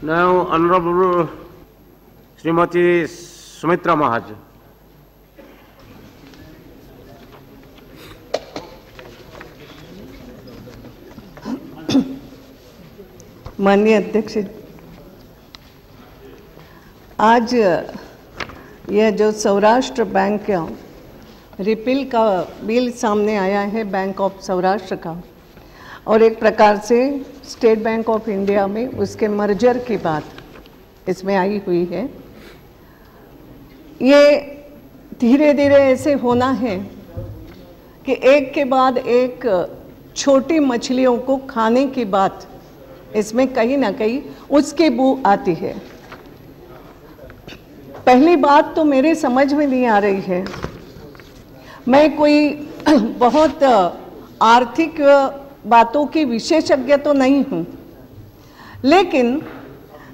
Now, Honorable Srimati Sumitra Mahajan. माननीय अध्यक्ष, आज यह जो सौराष्ट्र बैंक का रिपील का बिल सामने आया है बैंक ऑफ सौराष्ट्र का, और एक प्रकार से स्टेट बैंक ऑफ इंडिया में उसके मर्जर की बात इसमें आई हुई है। ये धीरे धीरे ऐसे होना है कि एक के बाद एक छोटी मछलियों को खाने की बात इसमें कहीं ना कहीं उसकी बू आती है। पहली बात तो मेरे समझ में नहीं आ रही है, मैं कोई बहुत आर्थिक बातों की विशेषज्ञ तो नहीं हूँ, लेकिन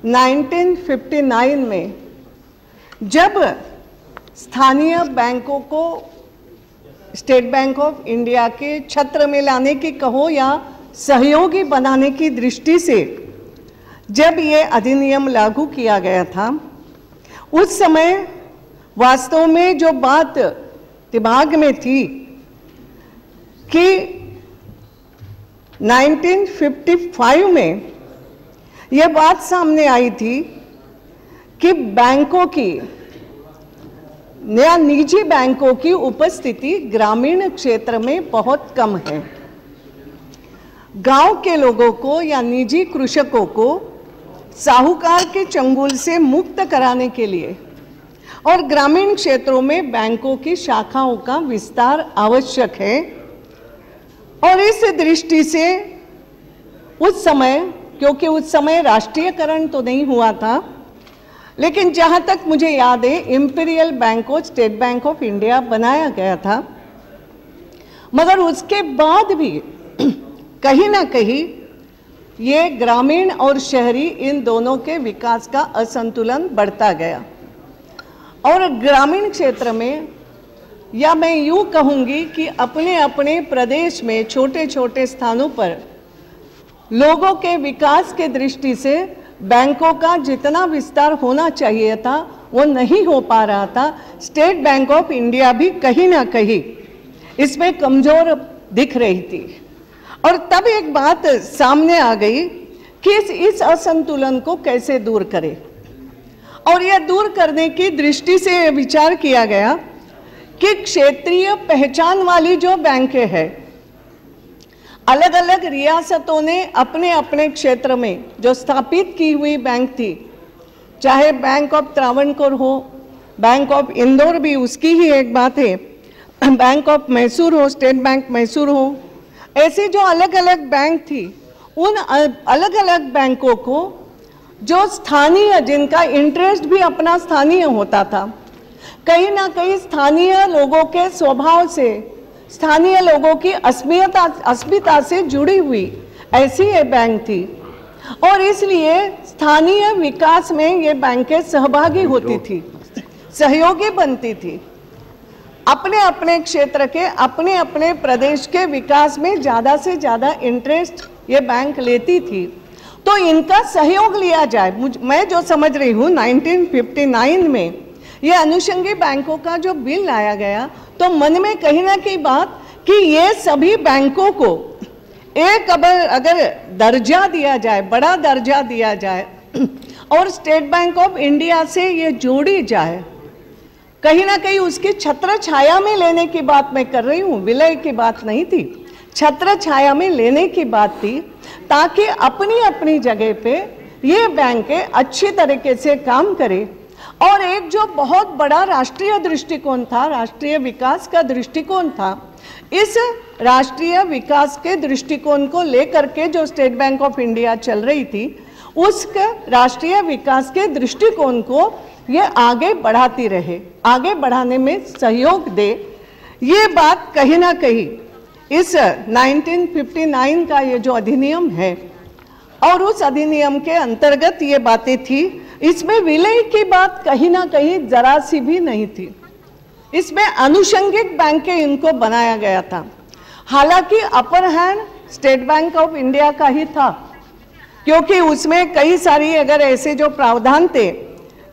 1959 में जब स्थानीय बैंकों को स्टेट बैंक ऑफ इंडिया के छत्र में लाने की कहो या सहयोगी बनाने की दृष्टि से जब ये अधिनियम लागू किया गया था, उस समय वास्तव में जो बात दिमाग में थी कि 1955 में यह बात सामने आई थी कि बैंकों की या निजी बैंकों की उपस्थिति ग्रामीण क्षेत्र में बहुत कम है। गांव के लोगों को या निजी कृषकों को साहूकार के चंगुल से मुक्त कराने के लिए और ग्रामीण क्षेत्रों में बैंकों की शाखाओं का विस्तार आवश्यक है। और इस दृष्टि से उस समय, क्योंकि उस समय राष्ट्रीयकरण तो नहीं हुआ था, लेकिन जहां तक मुझे याद है इंपीरियल बैंक को स्टेट बैंक ऑफ इंडिया बनाया गया था, मगर उसके बाद भी कहीं ना कहीं ये ग्रामीण और शहरी इन दोनों के विकास का असंतुलन बढ़ता गया। और ग्रामीण क्षेत्र में, या मैं यूँ कहूँगी कि अपने अपने प्रदेश में छोटे छोटे स्थानों पर लोगों के विकास के दृष्टि से बैंकों का जितना विस्तार होना चाहिए था वो नहीं हो पा रहा था। स्टेट बैंक ऑफ इंडिया भी कहीं ना कहीं इसमें कमज़ोर दिख रही थी। और तब एक बात सामने आ गई कि इस असंतुलन को कैसे दूर करें, और यह दूर करने की दृष्टि से विचार किया गया कि क्षेत्रीय पहचान वाली जो बैंकें हैं, अलग अलग रियासतों ने अपने अपने क्षेत्र में जो स्थापित की हुई बैंक थी, चाहे बैंक ऑफ त्रावणकोर हो, बैंक ऑफ इंदौर भी उसकी ही एक बात है, बैंक ऑफ मैसूर हो, स्टेट बैंक मैसूर हो, ऐसे जो अलग अलग बैंक थी, उन अलग अलग बैंकों को जो स्थानीय, जिनका इंटरेस्ट भी अपना स्थानीय होता था, कहीं ना कहीं स्थानीय लोगों के स्वभाव से, स्थानीय लोगों की अस्मिता से जुड़ी हुई ऐसी ये बैंक थी। और इसलिए स्थानीय विकास में ये बैंकें सहभागी होती थी, सहयोगी बनती थी, अपने अपने क्षेत्र के, अपने अपने प्रदेश के विकास में ज़्यादा से ज़्यादा इंटरेस्ट ये बैंक लेती थी। तो इनका सहयोग लिया जाए। मैं जो समझ रही हूँ 1959 में ये अनुषंगी बैंकों का जो बिल लाया गया, तो मन में कहीं ना कहीं बात कि ये सभी बैंकों को एक अगर दर्जा दिया जाए, बड़ा दर्जा दिया जाए और स्टेट बैंक ऑफ इंडिया से ये जोड़ी जाए, कहीं ना कहीं उसकी छत्र छाया में लेने की बात मैं कर रही हूँ, विलय की बात नहीं थी, छत्र छाया में लेने की बात थी, ताकि अपनी अपनी जगह पे ये बैंकें अच्छी तरीके से काम करें। और एक जो बहुत बड़ा राष्ट्रीय दृष्टिकोण था, राष्ट्रीय विकास का दृष्टिकोण था, इस राष्ट्रीय विकास के दृष्टिकोण को लेकर के जो स्टेट बैंक ऑफ इंडिया चल रही थी, उस राष्ट्रीय विकास के दृष्टिकोण को ये आगे बढ़ाती रहे, आगे बढ़ाने में सहयोग दे। ये बात कहीं ना कहीं इस 1959 का ये जो अधिनियम है, और उस अधिनियम के अंतर्गत ये बातें थी, इसमें विलय की बात कहीं ना कहीं जरा सी भी नहीं थी। इसमें अनुषंगिक बैंकें इनको बनाया गया था। हालांकि upper hand state Bank of India का ही था, क्योंकि उसमें कई सारी अगर ऐसे जो प्रावधान थे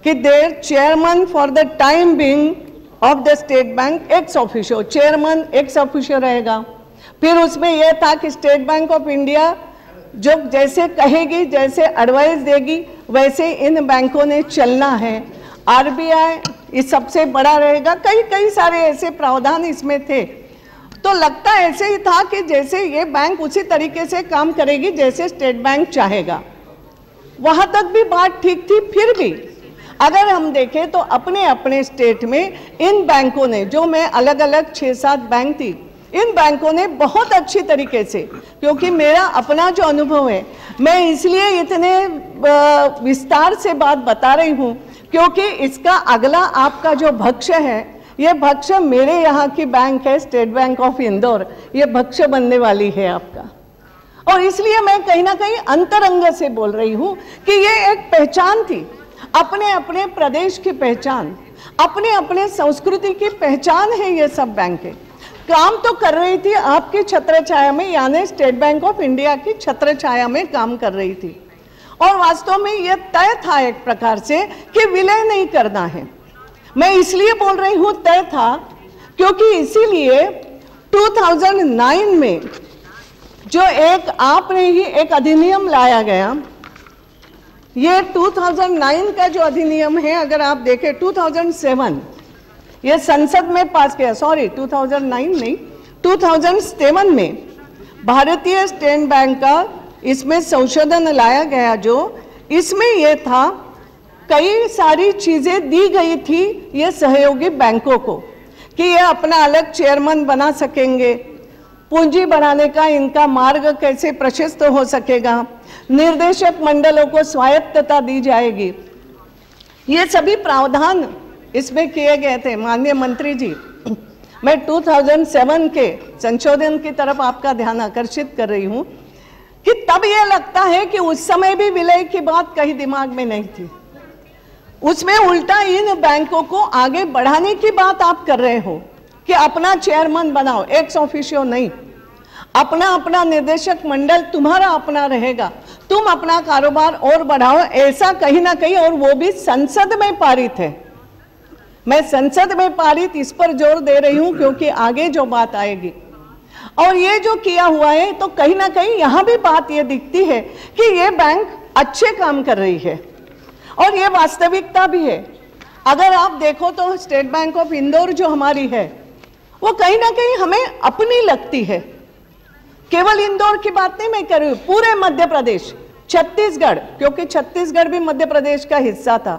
कि their chairman for the time being of the State Bank ex officio, chairman ex officio रहेगा। फिर उसमें यह था कि स्टेट बैंक ऑफ इंडिया जो जैसे कहेगी, जैसे एडवाइस देगी, वैसे इन बैंकों ने चलना है। आरबीआई ये सबसे बड़ा रहेगा। कई सारे ऐसे प्रावधान इसमें थे। तो लगता ऐसे ही था कि जैसे ये बैंक उसी तरीके से काम करेगी जैसे स्टेट बैंक चाहेगा। वहां तक भी बात ठीक थी। फिर भी अगर हम देखें तो अपने अपने स्टेट में इन बैंकों ने, जो मैं अलग अलग 6-7 बैंक थी, इन बैंकों ने बहुत अच्छी तरीके से, क्योंकि मेरा अपना जो अनुभव है, मैं इसलिए इतने विस्तार से बात बता रही हूँ क्योंकि इसका अगला आपका जो भक्ष्य है, ये भक्ष्य मेरे यहाँ की बैंक है स्टेट बैंक ऑफ इंदौर, ये भक्ष्य बनने वाली है आपका। और इसलिए मैं कहीं ना कहीं अंतरंग से बोल रही हूँ कि ये एक पहचान थी, अपने अपने प्रदेश की पहचान, अपने अपने संस्कृति की पहचान है। ये सब बैंकें काम तो कर रही थी आपकी छत्र छाया में, यानी स्टेट बैंक ऑफ इंडिया की छत्र छाया में काम कर रही थी। और वास्तव में यह तय था एक प्रकार से कि विलय नहीं करना है। मैं इसलिए बोल रही हूं तय था क्योंकि इसीलिए 2009 में जो एक आपने ही एक अधिनियम लाया गया, ये 2009 का जो अधिनियम है, अगर आप देखें 2007 ये संसद में पास किया, सॉरी 2009 नहीं 2007 में भारतीय स्टेट बैंक का इसमें संशोधन लाया गया। जो इसमें यह था कई सारी चीजें दी गई थी ये सहयोगी बैंकों को कि ये अपना अलग चेयरमैन बना सकेंगे, पूंजी बढ़ाने का इनका मार्ग कैसे प्रशस्त हो सकेगा, निर्देशक मंडलों को स्वायत्तता दी जाएगी। ये सभी प्रावधान इसमें किए गए थे। माननीय मंत्री जी, मैं 2007 के संशोधन की तरफ आपका ध्यान आकर्षित कर रही हूं कि तब यह लगता है कि उस समय भी विलय की बात कहीं दिमाग में नहीं थी। उसमें उल्टा इन बैंकों को आगे बढ़ाने की बात आप कर रहे हो कि अपना चेयरमैन बनाओ, एक्स ऑफिशियो नहीं, अपना अपना निर्देशक मंडल तुम्हारा अपना रहेगा, तुम अपना कारोबार और बढ़ाओ, ऐसा कहीं ना कहीं, और वो भी संसद में पारित है। मैं संसद में पारित इस पर जोर दे रही हूं क्योंकि आगे जो बात आएगी, और ये जो किया हुआ है तो कहीं ना कहीं यहां भी बात ये दिखती है कि ये बैंक अच्छे काम कर रही है और ये वास्तविकता भी है। अगर आप देखो तो स्टेट बैंक ऑफ इंदौर जो हमारी है वो कहीं ना कहीं हमें अपनी लगती है। केवल इंदौर की बात नहीं मैं कर रही हूं, पूरे मध्य प्रदेश, छत्तीसगढ़, क्योंकि छत्तीसगढ़ भी मध्य प्रदेश का हिस्सा था,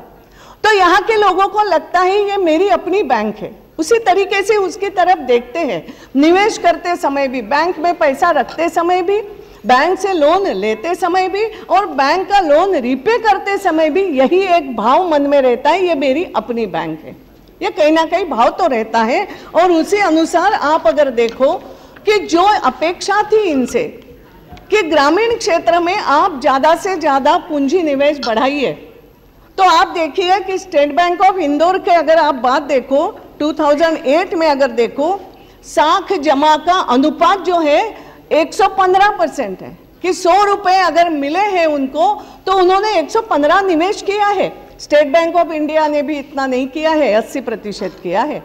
तो यहाँ के लोगों को लगता है ये मेरी अपनी बैंक है। उसी तरीके से उसकी तरफ देखते हैं, निवेश करते समय भी, बैंक में पैसा रखते समय भी, बैंक से लोन लेते समय भी, और बैंक का लोन रीपे करते समय भी यही एक भाव मन में रहता है, ये मेरी अपनी बैंक है। ये कहीं ना कहीं भाव तो रहता है। और उसी अनुसार आप अगर देखो कि जो अपेक्षा थी इनसे कि ग्रामीण क्षेत्र में आप ज्यादा से ज्यादा पूंजी निवेश बढ़ाइए, तो आप देखिए कि स्टेट बैंक ऑफ इंदौर के अगर आप बात देखो 2008 में अगर देखो, साख जमा का अनुपात जो है 115% है कि 100 रुपए अगर मिले हैं उनको तो उन्होंने 115 निवेश किया है। स्टेट बैंक ऑफ इंडिया ने भी इतना नहीं किया है, 80% किया है।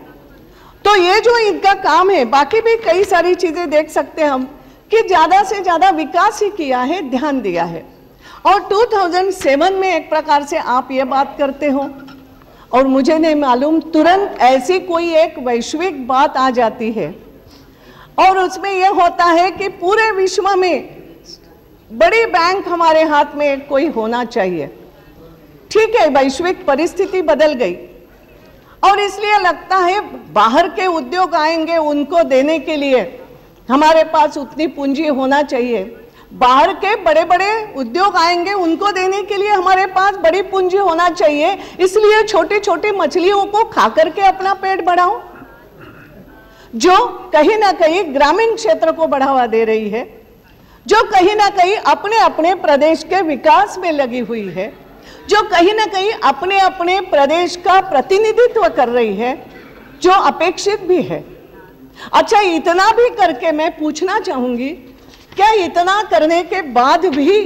तो ये जो इनका काम है, बाकी भी कई सारी चीजें देख सकते हैं हम कि ज्यादा से ज्यादा विकास ही किया है, ध्यान दिया है। और 2007 में एक प्रकार से आप ये बात करते हो और मुझे नहीं मालूम, तुरंत ऐसी कोई एक वैश्विक बात आ जाती है और उसमें यह होता है कि पूरे विश्व में बड़ी बैंक हमारे हाथ में कोई होना चाहिए। ठीक है, वैश्विक परिस्थिति बदल गई और इसलिए लगता है बाहर के उद्योग आएंगे, उनको देने के लिए हमारे पास उतनी पूंजी होना चाहिए। बाहर के बड़े बड़े उद्योग आएंगे, उनको देने के लिए हमारे पास बड़ी पूंजी होना चाहिए। इसलिए छोटी छोटी मछलियों को खा करके अपना पेट बढ़ाओ, जो कहीं ना कहीं ग्रामीण क्षेत्र को बढ़ावा दे रही है, जो कहीं ना कहीं अपने अपने प्रदेश के विकास में लगी हुई है, जो कहीं ना कहीं अपने अपने प्रदेश का प्रतिनिधित्व कर रही है, जो अपेक्षित भी है। अच्छा, इतना भी करके मैं पूछना चाहूंगी, क्या इतना करने के बाद भी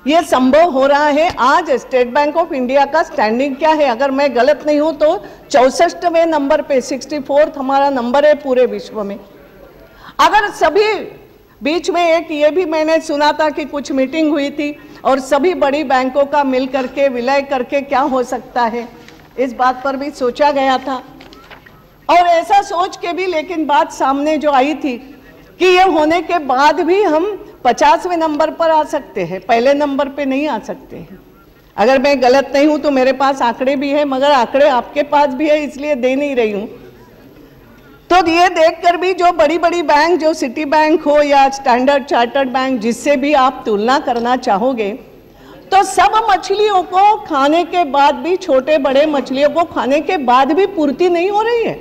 ये संभव हो रहा है। आज स्टेट बैंक ऑफ इंडिया का स्टैंडिंग क्या है, अगर मैं गलत नहीं हूं तो 64वें नंबर पे, 64th हमारा नंबर है पूरे विश्व में। अगर सभी, बीच में एक ये भी मैंने सुना था कि कुछ मीटिंग हुई थी और सभी बड़ी बैंकों का मिल करके विलय करके क्या हो सकता है, इस बात पर भी सोचा गया था। और ऐसा सोच के भी लेकिन बात सामने जो आई थी कि ये होने के बाद भी हम 50वें नंबर पर आ सकते हैं, पहले नंबर पे नहीं आ सकते हैं। अगर मैं गलत नहीं हूं तो मेरे पास आंकड़े भी है, मगर आंकड़े आपके पास भी है इसलिए दे नहीं रही हूं। तो ये देखकर भी जो बड़ी बड़ी बैंक, जो सिटी बैंक हो या स्टैंडर्ड चार्टर्ड बैंक, जिससे भी आप तुलना करना चाहोगे, तो सब मछलियों को खाने के बाद भी, छोटे बड़े मछलियों को खाने के बाद भी पूर्ति नहीं हो रही है।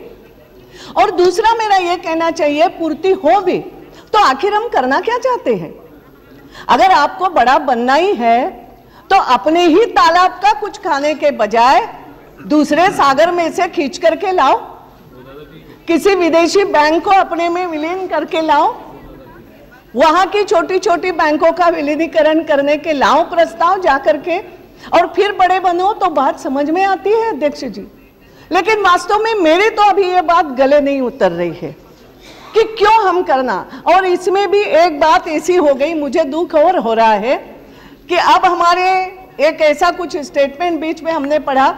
और दूसरा मेरा ये कहना चाहिए, पूर्ति हो भी तो आखिर हम करना क्या चाहते हैं? अगर आपको बड़ा बनना ही है तो अपने ही तालाब का कुछ खाने के बजाय दूसरे सागर में से खींच करके लाओ, किसी विदेशी बैंक को अपने में विलीन करके लाओ, वहां की छोटी छोटी बैंकों का विलीनीकरण करने के लाओ प्रस्ताव जाकर के, और फिर बड़े बनो तो बात समझ में आती है अध्यक्ष जी। लेकिन वास्तव में मेरी तो अभी ये बात गले नहीं उतर रही है कि क्यों हम करना। और इसमें भी एक बात ऐसी हो गई, मुझे दुख और हो रहा है कि अब हमारे एक ऐसा कुछ स्टेटमेंट बीच में हमने पढ़ा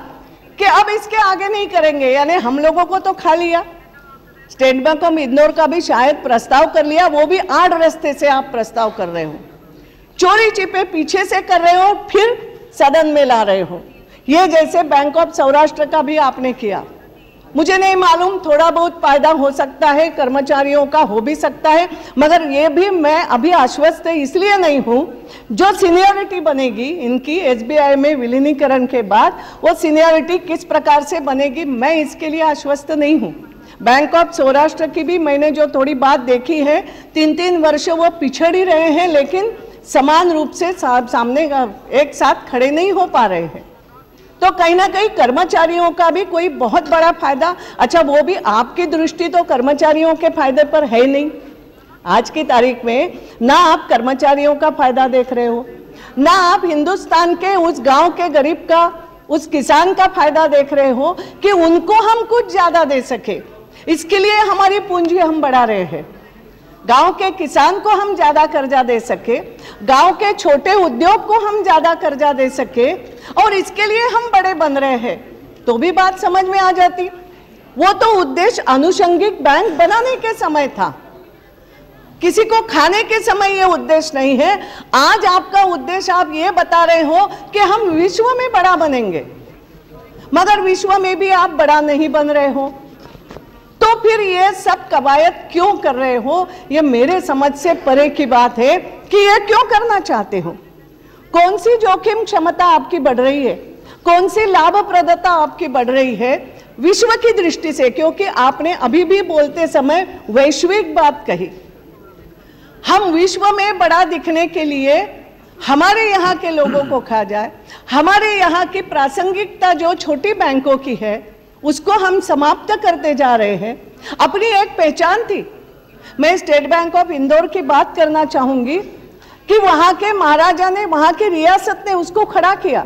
कि अब इसके आगे नहीं करेंगे, यानी हम लोगों को तो खा लिया। स्टेट बैंक ऑफ इंदौर का भी शायद प्रस्ताव कर लिया, वो भी 8 रास्ते से आप प्रस्ताव कर रहे हो, चोरी छिपे पीछे से कर रहे हो, फिर सदन में ला रहे हो। ये जैसे बैंक ऑफ सौराष्ट्र का भी आपने किया, मुझे नहीं मालूम, थोड़ा बहुत फायदा हो सकता है, कर्मचारियों का हो भी सकता है, मगर ये भी मैं अभी आश्वस्त इसलिए नहीं हूं, जो सीनियरिटी बनेगी इनकी एसबीआई में विलीनीकरण के बाद, वो सीनियरिटी किस प्रकार से बनेगी मैं इसके लिए आश्वस्त नहीं हूं। बैंक ऑफ सौराष्ट्र की भी मैंने जो थोड़ी बात देखी है, 3-3 वर्ष वो पिछड़ ही रहे हैं, लेकिन समान रूप से सामने एक साथ खड़े नहीं हो पा रहे हैं। तो कहीं ना कहीं कर्मचारियों का भी कोई बहुत बड़ा फायदा, अच्छा वो भी आपकी दृष्टि तो कर्मचारियों के फायदे पर है नहीं। आज की तारीख में ना आप कर्मचारियों का फायदा देख रहे हो, ना आप हिंदुस्तान के उस गांव के गरीब का, उस किसान का फायदा देख रहे हो कि उनको हम कुछ ज्यादा दे सके। इसके लिए हमारी पूंजी हम बढ़ा रहे हैं, गांव के किसान को हम ज्यादा कर्जा दे सके, गांव के छोटे उद्योग को हम ज्यादा कर्जा दे सके, और इसके लिए हम बड़े बन रहे हैं, तो भी बात समझ में आ जाती। वो तो उद्देश्य अनुषंगिक बैंक बनाने के समय था, किसी को खाने के समय ये उद्देश्य नहीं है। आज आपका उद्देश्य, आप ये बता रहे हो कि हम विश्व में बड़ा बनेंगे, मगर विश्व में भी आप बड़ा नहीं बन रहे हो, तो फिर ये सब कवायद क्यों कर रहे हो? ये मेरे समझ से परे की बात है कि ये क्यों करना चाहते हो। कौन सी जोखिम क्षमता आपकी बढ़ रही है, कौन सी लाभप्रदता आपकी बढ़ रही है विश्व की दृष्टि से? क्योंकि आपने अभी भी बोलते समय वैश्विक बात कही। हम विश्व में बड़ा दिखने के लिए हमारे यहाँ के लोगों को खा जाए, हमारे यहाँ की प्रासंगिकता जो छोटी बैंकों की है उसको हम समाप्त करते जा रहे हैं। अपनी एक पहचान थी। मैं स्टेट बैंक ऑफ इंदौर की बात करना चाहूंगी कि वहां के महाराजा ने, वहां की रियासत ने उसको खड़ा किया।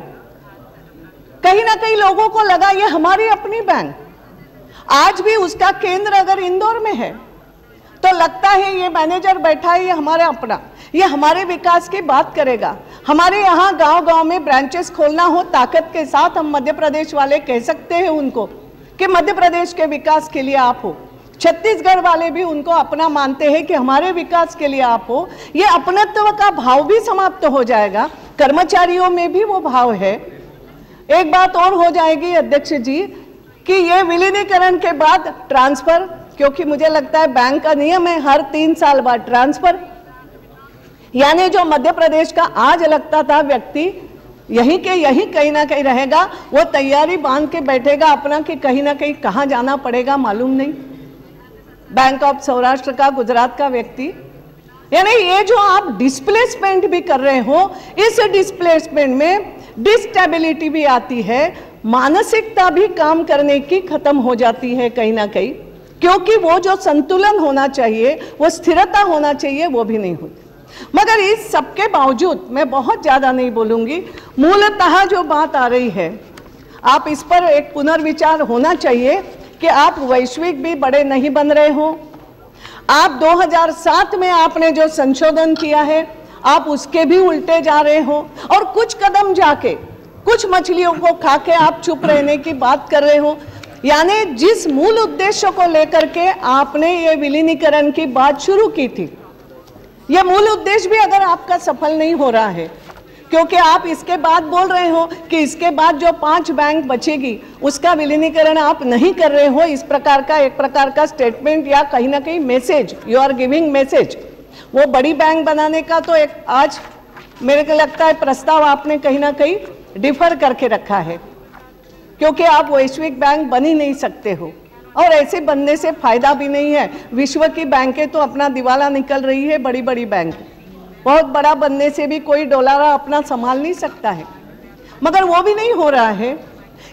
कहीं ना कहीं लोगों को लगा ये हमारी अपनी बैंक। आज भी उसका केंद्र अगर इंदौर में है तो लगता है ये मैनेजर बैठा है, ये हमारा अपना, ये हमारे विकास की बात करेगा। हमारे यहाँ गांव-गांव में ब्रांचेस खोलना हो, ताकत के साथ हम मध्य प्रदेश वाले कह सकते हैं उनको कि मध्य प्रदेश के विकास के लिए आप हो। छत्तीसगढ़ वाले भी उनको अपना मानते हैं कि हमारे विकास के लिए आप हो। ये अपनत्व का भाव भी समाप्त हो जाएगा, कर्मचारियों में भी वो भाव है। एक बात और हो जाएगी अध्यक्ष जी कि ये विलीनीकरण के बाद ट्रांसफर, क्योंकि मुझे लगता है बैंक का नियम है हर 3 साल बाद ट्रांसफर, यानी जो मध्य प्रदेश का आज लगता था व्यक्ति यहीं के यहीं कहीं ना कहीं रहेगा, वो तैयारी बांध के बैठेगा अपना कि कहीं ना कहीं कहाँ जाना पड़ेगा मालूम नहीं। बैंक ऑफ सौराष्ट्र का, गुजरात का व्यक्ति, यानी ये जो आप डिस्प्लेसमेंट भी कर रहे हो, इस डिस्प्लेसमेंट में डिस्टेबिलिटी भी आती है, मानसिकता भी काम करने की खत्म हो जाती है कहीं ना कहीं, क्योंकि वो जो संतुलन होना चाहिए, वो स्थिरता होना चाहिए, वो भी नहीं होती। मगर इस सबके बावजूद मैं बहुत ज़्यादा नहीं बोलूँगी, मूलतः जो बात आ रही है, आप इस पर एक पुनर्विचार होना चाहिए कि आप वैश्विक भी बड़े नहीं बन रहे हो। आप 2007 में आपने जो संशोधन किया है, आप उसके भी उल्टे जा रहे हो, और कुछ कदम जाके कुछ मछलियों को खा के आप चुप रहने की बात कर रहे हो। यानी जिस मूल उद्देश्य को लेकर के आपने ये विलीनीकरण की बात शुरू की थी, ये मूल उद्देश्य भी अगर आपका सफल नहीं हो रहा है, क्योंकि आप इसके बाद बोल रहे हो कि इसके बाद जो 5 बैंक बचेगी उसका विलीनीकरण आप नहीं कर रहे हो, इस प्रकार का एक प्रकार का स्टेटमेंट या कहीं ना कहीं message, you are giving message. वो बड़ी बैंक बनाने का तो एक आज मेरे को लगता है प्रस्ताव आपने कहीं ना कहीं डिफर करके रखा है, क्योंकि आप वैश्विक बैंक बन ही नहीं सकते हो, और ऐसे बनने से फायदा भी नहीं है। विश्व की बैंकें तो अपना दिवाला निकल रही है, बड़ी बड़ी बैंक, बहुत बड़ा बनने से भी कोई डॉलरा अपना संभाल नहीं सकता है, मगर वो भी नहीं हो रहा है।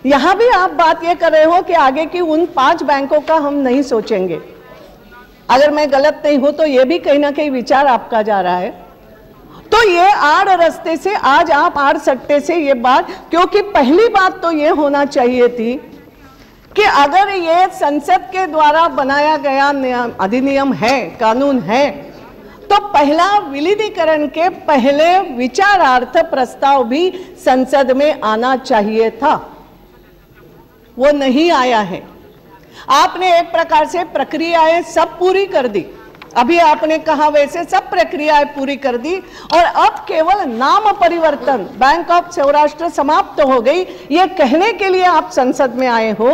यहाँ भी आप बात ये कर रहे हो कि आगे की उन 5 बैंकों का हम नहीं सोचेंगे। अगर मैं गलत नहीं हूं तो ये भी कहीं ना कहीं विचार आपका जा रहा है। तो ये आड़ रास्ते से आज आप आड़ सट्टे से ये बात, क्योंकि पहली बात तो ये होना चाहिए थी कि अगर ये संसद के द्वारा बनाया गया अधिनियम है, कानून है, तो पहला विलीनीकरण के पहले विचारार्थ प्रस्ताव भी संसद में आना चाहिए था, वो नहीं आया है। आपने एक प्रकार से प्रक्रियाएं सब पूरी कर दी, अभी आपने कहा वैसे सब प्रक्रियाएं पूरी कर दी, और अब केवल नाम परिवर्तन बैंक ऑफ सौराष्ट्र समाप्त हो गई, ये कहने के लिए आप संसद में आए हो।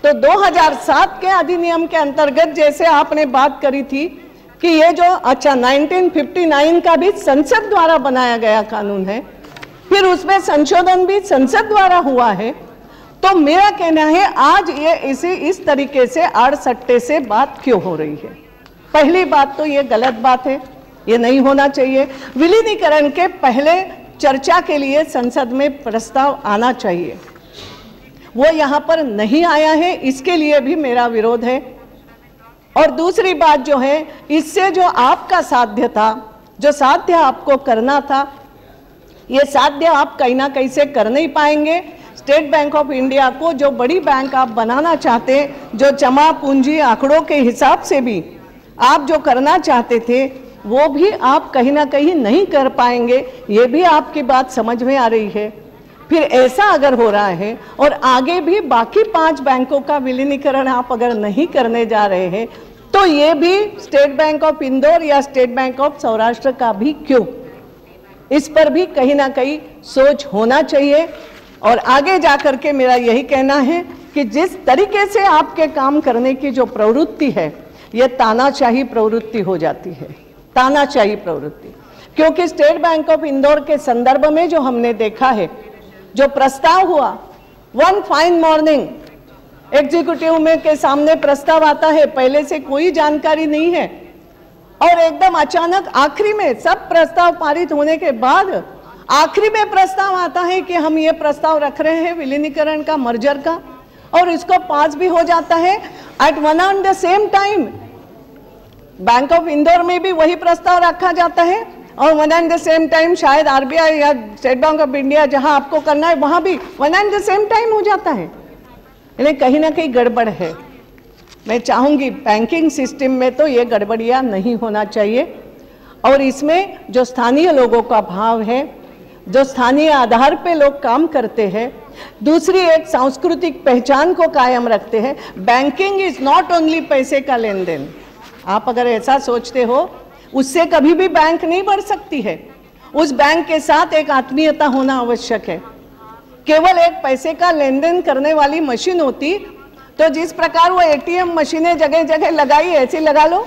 तो 2007 के अधिनियम के अंतर्गत जैसे आपने बात करी थी कि ये जो 1959 का भी संसद द्वारा बनाया गया कानून है, फिर उसमें संशोधन भी संसद द्वारा हुआ है, तो मेरा कहना है आज ये इस तरीके से आड़सट्टे से बात क्यों हो रही है। पहली बात तो ये गलत बात है, ये नहीं होना चाहिए। विलीनीकरण के पहले चर्चा के लिए संसद में प्रस्ताव आना चाहिए, वो यहाँ पर नहीं आया है, इसके लिए भी मेरा विरोध है। और दूसरी बात जो है, इससे जो आपका साध्य था, जो साध्य आपको करना था, ये साध्य आप कहीं ना कहीं से कर नहीं पाएंगे। स्टेट बैंक ऑफ इंडिया को जो बड़ी बैंक आप बनाना चाहते, जो जमा पूंजी आंकड़ों के हिसाब से भी आप जो करना चाहते थे, वो भी आप कहीं ना कहीं नहीं कर पाएंगे, ये भी आपकी बात समझ में आ रही है। फिर ऐसा अगर हो रहा है और आगे भी बाकी 5 बैंकों का विलीनीकरण आप अगर नहीं करने जा रहे हैं, तो ये भी स्टेट बैंक ऑफ इंदौर या स्टेट बैंक ऑफ सौराष्ट्र का भी क्यों, इस पर भी कहीं ना कहीं सोच होना चाहिए। और आगे जाकर के मेरा यही कहना है कि जिस तरीके से आपके काम करने की जो प्रवृत्ति है, ये तानाशाही प्रवृत्ति हो जाती है, तानाशाही प्रवृत्ति। क्योंकि स्टेट बैंक ऑफ इंदौर के संदर्भ में जो हमने देखा है, जो प्रस्ताव हुआ, वन फाइन मॉर्निंग एग्जीक्यूटिव में के सामने प्रस्ताव आता है, पहले से कोई जानकारी नहीं है, और एकदम अचानक आखिरी में सब प्रस्ताव पारित होने के बाद आखिरी में प्रस्ताव आता है कि हम ये प्रस्ताव रख रहे हैं विलीनीकरण का, मर्जर का, और इसको पास भी हो जाता है। At one and the same time bank of Indore में भी वही प्रस्ताव रखा जाता है, और one and the same time शायद आरबीआई या स्टेट बैंक ऑफ इंडिया जहां आपको करना है वहां भी one and the same time हो जाता है। यानी कहीं ना कहीं गड़बड़ है। मैं चाहूंगी बैंकिंग सिस्टम में तो ये गड़बड़ियां नहीं होना चाहिए, और इसमें जो स्थानीय लोगों का भाव है, जो स्थानीय आधार पे लोग काम करते हैं, दूसरी एक सांस्कृतिक पहचान को कायम रखते हैं। बैंकिंग इज नॉट ओनली पैसे का लेन देन, आप अगर ऐसा सोचते हो, उससे कभी भी बैंक नहीं बढ़ सकती है। उस बैंक के साथ एक आत्मीयता होना आवश्यक है। केवल एक पैसे का लेन देन करने वाली मशीन होती तो जिस प्रकार वो एटीएम मशीनें जगह जगह लगाई ऐसी लगा लो,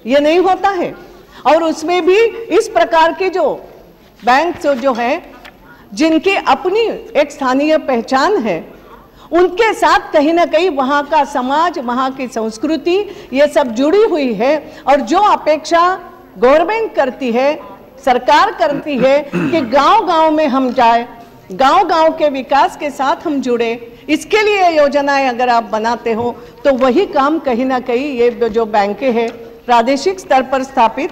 ये नहीं होता है। और उसमें भी इस प्रकार की जो बैंक जो है, जिनकी अपनी एक स्थानीय पहचान है, उनके साथ कहीं ना कहीं वहाँ का समाज, वहाँ की संस्कृति, ये सब जुड़ी हुई है। और जो अपेक्षा गवर्नमेंट करती है, सरकार करती है कि गांव-गांव में हम जाए, गांव-गांव के विकास के साथ हम जुड़े, इसके लिए योजनाएं अगर आप बनाते हो, तो वही काम कहीं ना कहीं ये जो बैंकें हैं प्रादेशिक स्तर पर स्थापित,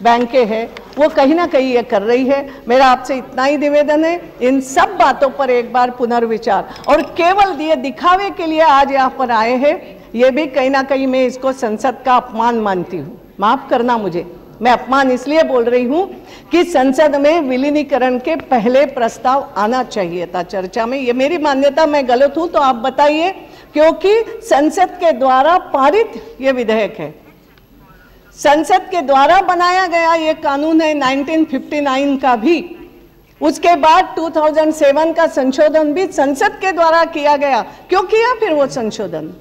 बैंकें हैं वो कहीं ना कहीं ये कर रही है। मेरा आपसे इतना ही निवेदन है, इन सब बातों पर एक बार पुनर्विचार, और केवल ये दिखावे के लिए आज यहाँ पर आए हैं, ये भी कहीं ना कहीं मैं इसको संसद का अपमान मानती हूँ। माफ करना मुझे, मैं अपमान इसलिए बोल रही हूँ कि संसद में विलीनीकरण के पहले प्रस्ताव आना चाहिए था चर्चा में। ये मेरी मान्यता, मैं गलत हूँ तो आप बताइए, क्योंकि संसद के द्वारा पारित ये विधेयक है, संसद के द्वारा बनाया गया ये कानून है 1959 का भी, उसके बाद 2007 का संशोधन भी संसद के द्वारा किया गया। क्यों किया फिर वो संशोधन?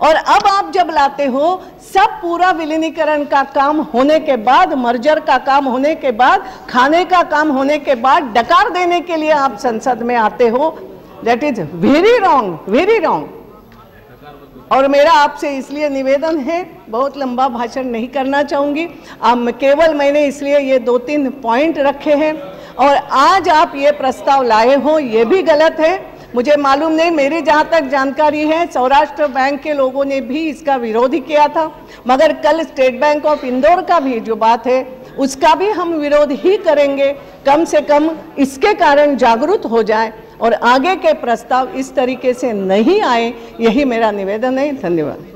और अब आप जब लाते हो, सब पूरा विलीनीकरण का काम होने के बाद, मर्जर का काम होने के बाद, खाने का काम होने के बाद, डकार देने के लिए आप संसद में आते हो, that is very wrong, very wrong. और मेरा आपसे इसलिए निवेदन है, बहुत लंबा भाषण नहीं करना चाहूँगी, केवल मैंने इसलिए ये 2-3 पॉइंट रखे हैं, और आज आप ये प्रस्ताव लाए हो ये भी गलत है। मुझे मालूम नहीं, मेरी जहाँ तक जानकारी है सौराष्ट्र बैंक के लोगों ने भी इसका विरोध किया था, मगर कल स्टेट बैंक ऑफ इंदौर का भी जो बात है उसका भी हम विरोध ही करेंगे। कम से कम इसके कारण जागरूक हो जाए और आगे के प्रस्ताव इस तरीके से नहीं आए, यही मेरा निवेदन है। धन्यवाद।